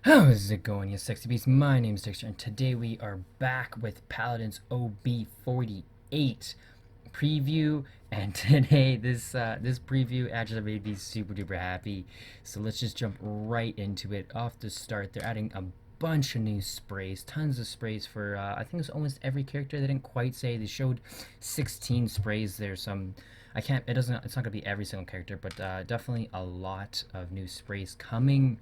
How's it going, you sexy beast? My name's Dexter, and today we are back with Paladin's OB48 preview. And today, this preview actually made me super duper happy. So let's just jump right into it. Off the start, they're adding a bunch of new sprays, tons of sprays for I think it's almost every character. They didn't quite say. They showed 16 sprays. There's some. I can't. It doesn't. It's not gonna be every single character, but definitely a lot of new sprays coming.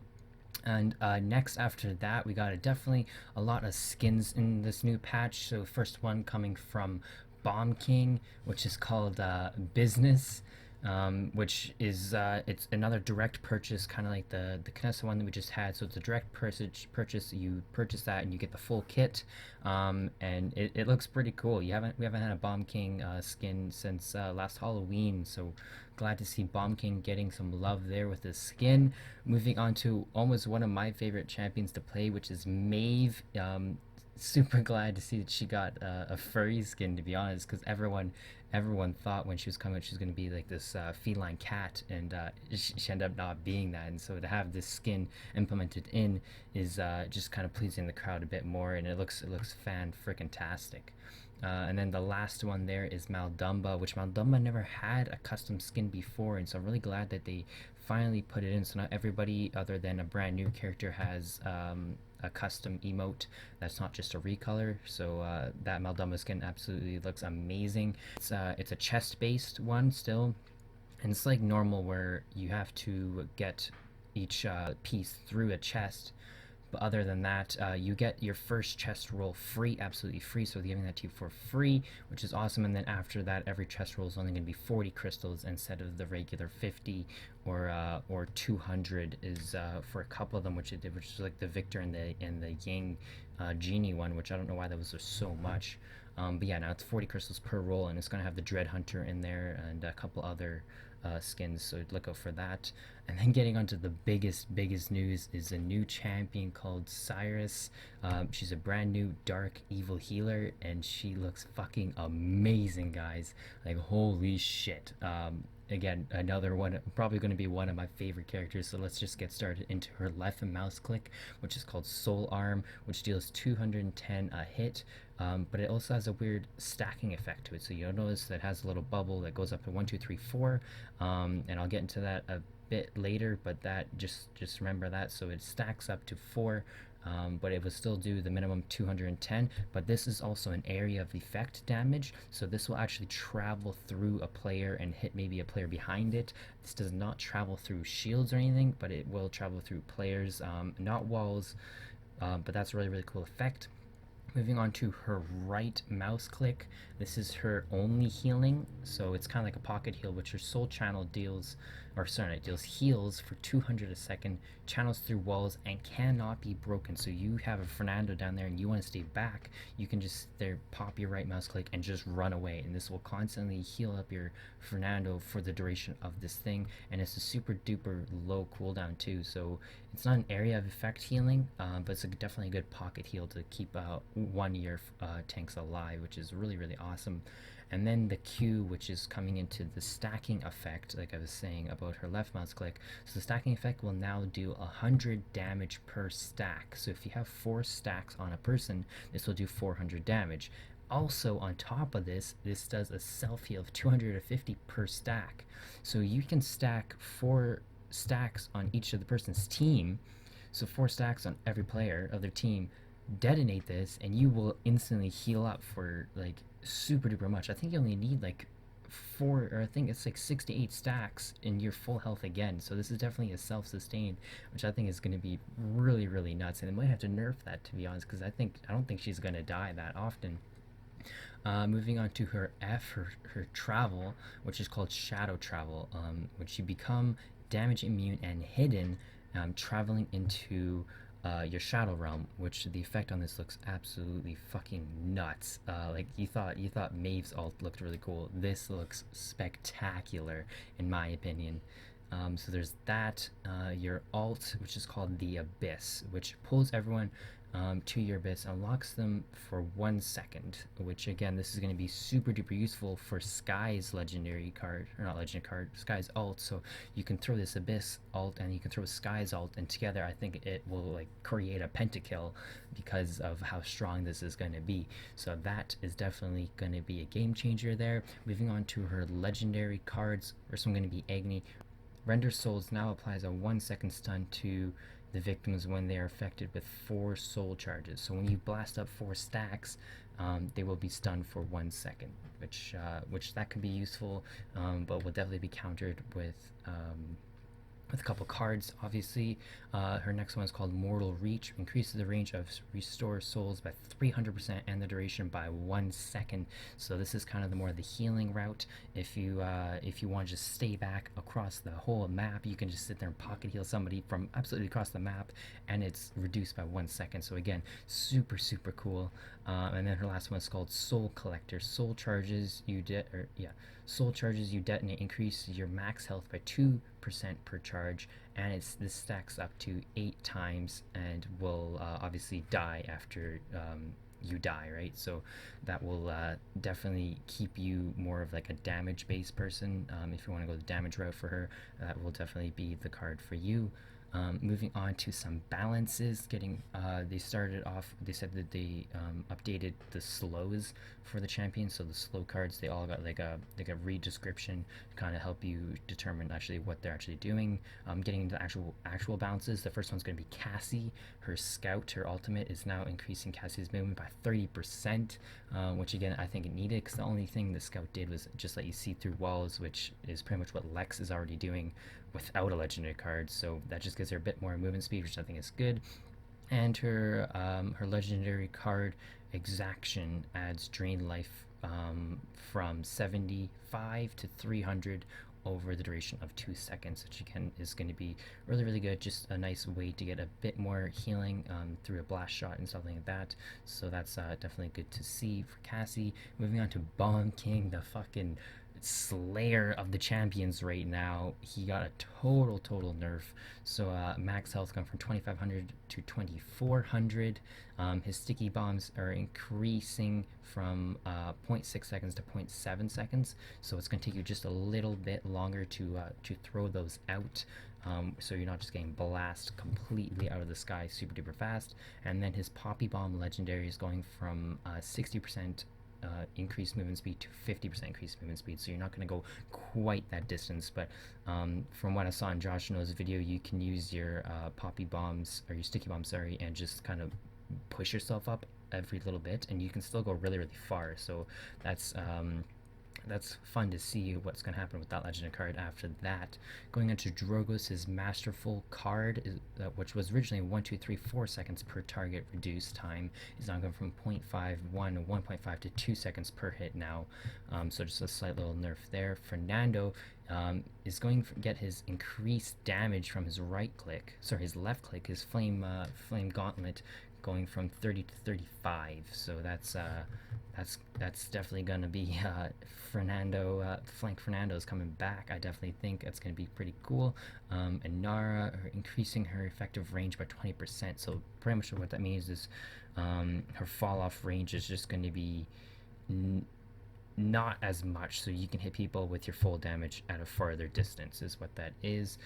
And next after that, we got definitely a lot of skins in this new patch. So first one coming from Bomb King, which is called Business, which is it's another direct purchase, kind of like the Knessa one that we just had. So it's a direct purchase. You purchase that and you get the full kit, and it looks pretty cool. We haven't had a Bomb King skin since last Halloween, so glad to see Bomb King getting some love there with his skin. Moving on to almost one of my favorite champions to play, which is Maeve. Super glad to see that she got a furry skin, to be honest, because everyone thought when she was coming out she was going to be like this feline cat, and she ended up not being that. And so to have this skin implemented in is just kind of pleasing the crowd a bit more, and it looks fan freaking tastic. And then the last one there is Maldomba, which Maldomba never had a custom skin before, and so I'm really glad that they finally put it in. So not everybody, other than a brand new character, has a custom emote that's not just a recolor. So that Maldomba skin absolutely looks amazing. It's a chest based one still, and it's like normal where you have to get each piece through a chest. But other than that, you get your first chest roll free, absolutely free. So they're giving that to you for free, which is awesome. And then after that, every chest roll is only going to be 40 crystals instead of the regular 50 or 200 is for a couple of them, which it did, which is like the Victor and the Yang Genie one, which I don't know why that was so much. But yeah, now it's 40 crystals per roll, and it's going to have the Dread Hunter in there and a couple other skins, so look out for that. And then getting onto the biggest news is a new champion called Seris. She's a brand new dark evil healer, and she looks fucking amazing, guys. Like, holy shit. Again, another one, probably going to be one of my favorite characters. So let's just get started into her left and mouse click, which is called Soul Arm, which deals 210 a hit. But it also has a weird stacking effect to it. So you'll notice that it has a little bubble that goes up to 1, 2, 3, 4. And I'll get into that a bit later, but that just remember that. So it stacks up to 4. But it will still do the minimum 210. But this is also an area of effect damage, so this will actually travel through a player and hit maybe a player behind it. This does not travel through shields or anything, but it will travel through players, not walls. But that's a really cool effect. Moving on to her right mouse click, this is her only healing, so it's kind of like a pocket heal, which her soul channel deals, or sorry, it deals heals for 200 a second, channels through walls, and cannot be broken. So you have a Fernando down there and you want to stay back, you can just there pop your right mouse click and just run away, and this will constantly heal up your Fernando for the duration of this thing. And it's a super duper low cooldown too, so it's not an area of effect healing, but it's definitely a good pocket heal to keep one of your tanks alive, which is really awesome. And then the Q, which is coming into the stacking effect, like I was saying about her left mouse click. So the stacking effect will now do 100 damage per stack. So if you have 4 stacks on a person, this will do 400 damage. Also, on top of this, this does a self heal of 250 per stack. So you can stack 4 stacks on each of the person's team, so 4 stacks on every player of their team, detonate this, and you will instantly heal up for like super duper much. I think you only need like 4, or I think it's like 6 to 8 stacks and you're full health again. So this is definitely a self-sustain, which I think is going to be really nuts, and they might have to nerf that, to be honest, because I don't think she's going to die that often. Moving on to her her travel, which is called Shadow Travel, which you become damage immune and hidden, traveling into your Shadow Realm, which the effect on this looks absolutely fucking nuts. Like you thought Maeve's ult looked really cool. This looks spectacular, in my opinion. So there's that. Your alt, which is called the Abyss, which pulls everyone to your abyss, unlocks them for 1 second, which again, this is going to be super duper useful for Sky's legendary card, or not legendary card, Sky's alt. So you can throw this abyss alt and you can throw Sky's alt, and together I think it will like create a pentakill because of how strong this is going to be. So that is definitely going to be a game changer there. Moving on to her legendary cards, first one going to be Agony. Render Souls now applies a 1 second stun to the victims when they are affected with 4 soul charges. So when you blast up 4 stacks, they will be stunned for 1 second, which that can be useful, but will definitely be countered with a couple cards, obviously. Her next one is called Mortal Reach. Increases the range of restore souls by 300% and the duration by 1 second. So this is kind of the more the healing route. If you want to just stay back across the whole map, you can just sit there and pocket heal somebody from absolutely across the map, and it's reduced by 1 second. So again, super super cool. And then her last one is called Soul Collector. Soul charges you detonate increase your max health by 2% per charge, and this stacks up to 8 times and will obviously die after you die, right? So that will definitely keep you more of like a damage based person. If you want to go the damage route for her, that will definitely be the card for you. Moving on to some balances, they started off, they said that they updated the slows for the champion. So the slow cards, they all got like a read description to kind of help you determine actually what they're actually doing. Getting into actual balances, the first one's going to be Cassie. Her scout, her ultimate, is now increasing Cassie's movement by 30%, which again I think it needed, because the only thing the scout did was just let you see through walls, which is pretty much what Lex is already doing without a legendary card. So that just gives her a bit more movement speed, which I think is good. And her legendary card Exaction adds drain life from 75 to 300 over the duration of 2 seconds, which again is going to be really really good. Just a nice way to get a bit more healing through a blast shot and something like that. So that's definitely good to see for Cassie. Moving on to Bomb King, the fucking slayer of the champions right now. He got a total nerf. So max health gone from 2500 to 2400. His sticky bombs are increasing from 0.6 seconds to 0.7 seconds, so it's going to take you just a little bit longer to throw those out. So you're not just getting blast completely out of the sky super duper fast. And then his Poppy Bomb legendary is going from 60% increased movement speed to 50% increased movement speed, so you're not going to go quite that distance. But from what I saw in Josh Noah's video, you can use your poppy bombs, or your sticky bombs, sorry, and just kind of push yourself up every little bit, and you can still go really really far. So that's fun to see what's going to happen with that legendary card after that. Going into Drogo's, his masterful card, which was originally 1, 2, 3, 4 seconds per target reduced time, is now going from 1.5 to 2 seconds per hit now. So just a slight little nerf there. Fernando is going to get his increased damage from his his left click, his flame gauntlet, going from 30 to 35. So that's definitely going to be Flank Fernando's coming back. I definitely think that's going to be pretty cool. And Nara increasing her effective range by 20%. So pretty much what that means is her fall off range is just going to be not as much, so you can hit people with your full damage at a farther distance is what that is.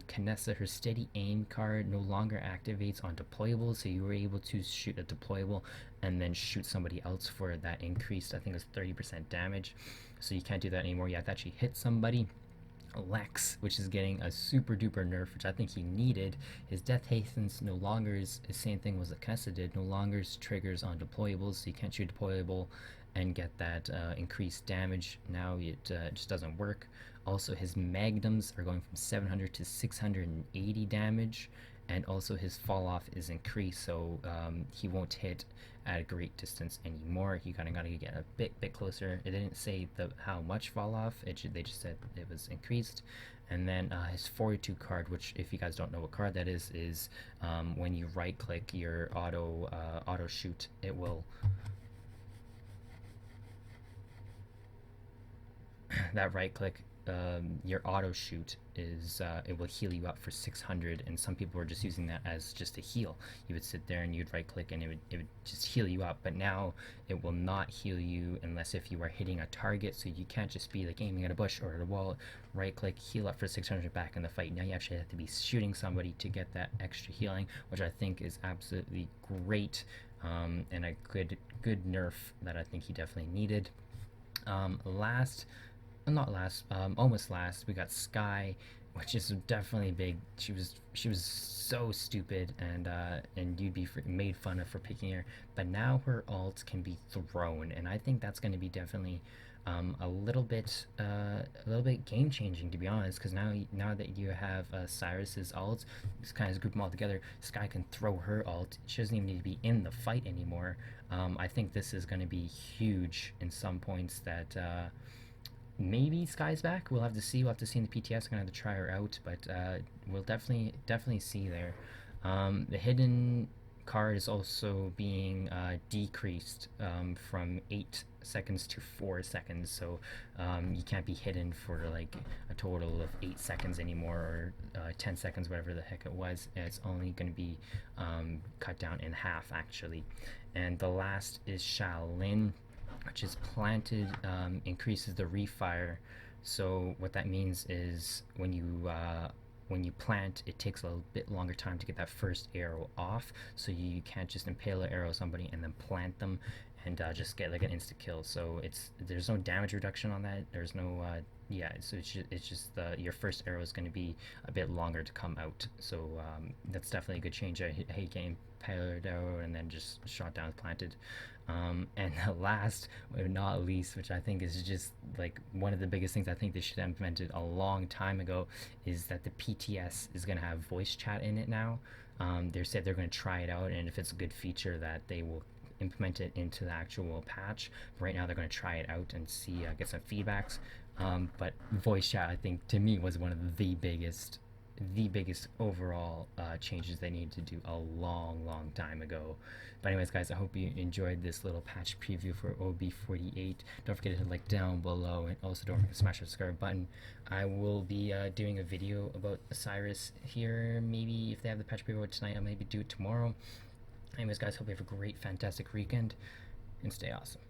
Kanessa, her steady aim card, no longer activates on deployables, so you were able to shoot a deployable and then shoot somebody else for that increased, I think it was 30% damage. So you can't do that anymore. You have to actually hit somebody. Lex, which is getting a super duper nerf, which I think he needed. His Death Hastens no longer is the same thing as Kanessa did, no longer triggers on deployables, so you can't shoot deployable and get that increased damage. Now it just doesn't work. Also, his magnums are going from 700 to 680 damage, and also his fall off is increased, so he won't hit at a great distance anymore. You kind of got to get a bit closer. It didn't say how much fall off. They just said it was increased. And then his 42 card, which if you guys don't know what card that is when you right click your auto shoot, it will that right click your auto shoot is it will heal you up for 600, and some people were just using that as just a heal. You would sit there and you'd right click and it would just heal you up, but now it will not heal you unless if you are hitting a target. So you can't just be like aiming at a bush or at a wall, right click, heal up for 600, back in the fight. Now you actually have to be shooting somebody to get that extra healing, which I think is absolutely great, and a good nerf that I think he definitely needed. Last, not last, almost last, we got Sky, which is definitely big. She was so stupid, and you'd be made fun of for picking her. But now her ult can be thrown, and I think that's going to be definitely a little bit game changing, to be honest. Because now that you have Cyrus's ult, just kind of group them all together. Sky can throw her ult. She doesn't even need to be in the fight anymore. I think this is going to be huge in some points that. Maybe Sky's back. We'll have to see. We'll have to see in the PTS. I'm gonna have to try her out, but we'll definitely see there. The hidden card is also being decreased from 8 seconds to 4 seconds. So you can't be hidden for like a total of 8 seconds anymore, or 10 seconds, whatever the heck it was. It's only going to be cut down in half actually. And the last is Shaolin, which is planted, increases the refire. So what that means is when you plant, it takes a bit longer time to get that first arrow off. So you can't just impale an arrow somebody and then plant them and just get like an insta kill. So there's no damage reduction on that. There's no yeah. So it's just your first arrow is going to be a bit longer to come out. So that's definitely a good change. I hate getting impaled arrow and then just shot down planted. And the last but not least, which I think is just like one of the biggest things I think they should have implemented a long time ago, is that the PTS is going to have voice chat in it now. They said they're going to try it out, and if it's a good feature, that they will implement it into the actual patch. But right now they're going to try it out and see, get some feedbacks. But voice chat, I think, to me, was one of the biggest overall changes they needed to do a long time ago. But anyways, guys, I hope you enjoyed this little patch preview for OB48. Don't forget to hit like down below, and also don't forget to smash the subscribe button. I will be doing a video about Cyrus here. Maybe if they have the patch preview tonight, I'll maybe do it tomorrow. Anyways, guys, hope you have a great, fantastic weekend, and stay awesome.